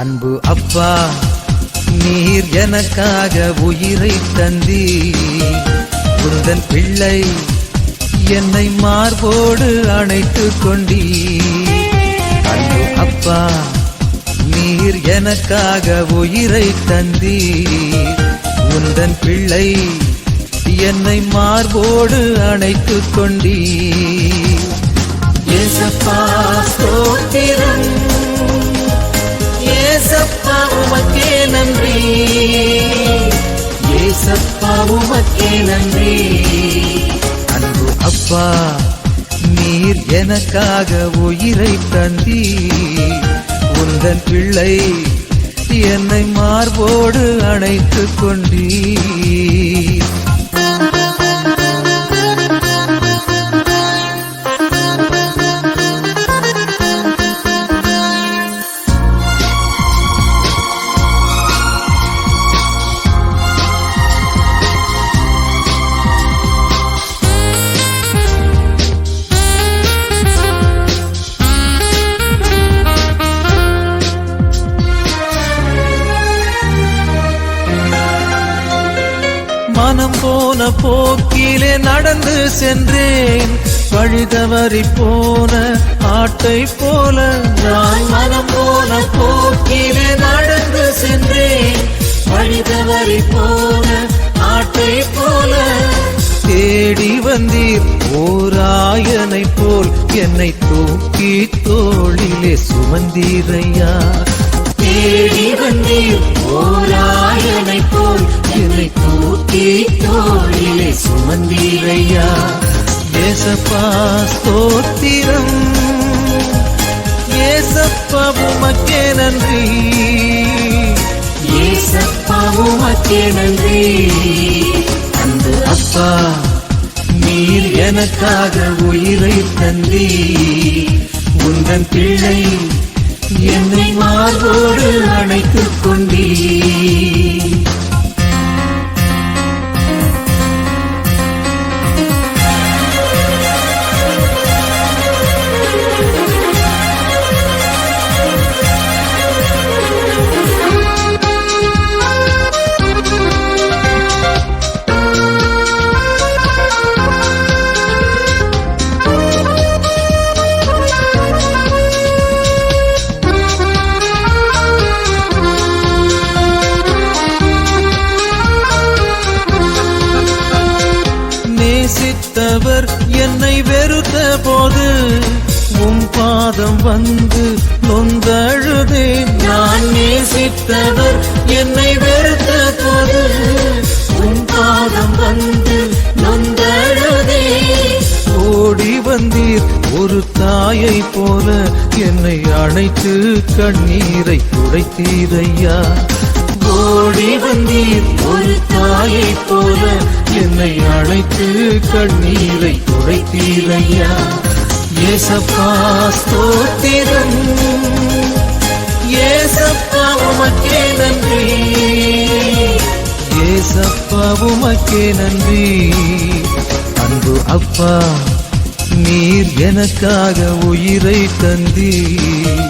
அன்பு அப்பா, நீர் எனக்காக உயிரை தந்தீர். உந்தன் பிள்ளை என்னை மார்போடு அணைத்துக் கொண்டீர். அன்பு அப்பா, நீர் எனக்காக உயிரை தந்தீர். உந்தன் பிள்ளை என்னை மார்போடு அணைத்துக் கொண்டீர். ஏசப்பா ஸ்தோத்திரம், ஏசப்பா உமக்கே நன்றி, ஏசப்பா உமக்கே நன்றி. அன்பு அப்பா, நீர் எனக்காக உயிரை தந்தீர். உந்தன் பிள்ளை என்னை மார்போடு அணைத்துக் கொண்டீர். மனம் போன போக்கிலே நடந்து சென்றேன். வழிதவறி போன ஆட்டை போல நான் மனம் போன போக்கிலே நடந்து சென்றேன். வழிதவறி போன ஆட்டை போல தேடி வந்தீர் ஓராயனை போல் என்னை தூக்கி தோளிலே சுமந்தீரையா. தேடி வந்தீர் ஓராயனை போல் என்னை தூக்கி தோளிலே சுமந்தீரையா. ஏசப்பா ஸ்தோத்திரம், ஏசப்பா உமக்கே நன்றி, ஏசப்பா உமக்கே நன்றி. அன்பு அப்பா, நீர் எனக்காக உயிரை தந்தீர். உந்தன் பிள்ளை என்னை மார்போடு அணைத்துக் கொண்டீர். நேசித்தவர் என்னை வெறுத்த போது உம் பாதம் வந்து நொந்தழுதேன். நான் நேசித்தவர் என்னை வெறுத்த போது உம் பாதம் வந்து நொந்தழுதேன். ஓடி வந்தீர் ஒரு தாயை போல என்னை அணைத்து கண்ணீரை துடைத்தீரையா. ஓடி வந்தீர் ஒரு தாயை போல என்னை அழைத்து கண்ணீரை துடைத்தீரையா. ஏசப்பா ஸ்தோத்திரம், ஏசப்பா உமக்கே நன்றி, ஏசப்பா உமக்கே நன்றி. அன்பு அப்பா, நீர் எனக்காக உயிரை தந்தீர்.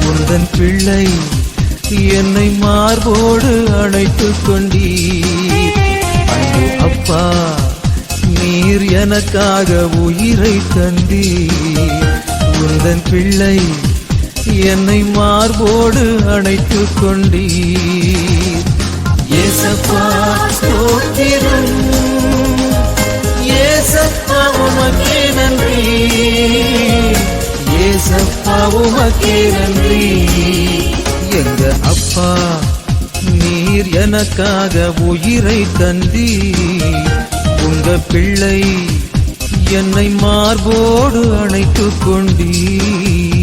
உந்தன் பிள்ளை என்னை மார்போடு அணைத்துக் கொண்டீர். அன்பு அப்பா, நீர் எனக்காக உயிரை தந்தீர். உந்தன் பிள்ளை என்னை மார்போடு அணைத்துக் கொண்டீர். ஏசப்பா ஸ்தோத்திரம், ஏசப்பா உமக்கே நன்றி, ஏசப்பா உமக்கே நன்றி. எங்க அப்பா, நீர் எனக்காக உயிரை தந்தீர். உங்க பிள்ளை என்னை மார்போடு அணைத்துக் கொண்டீர்.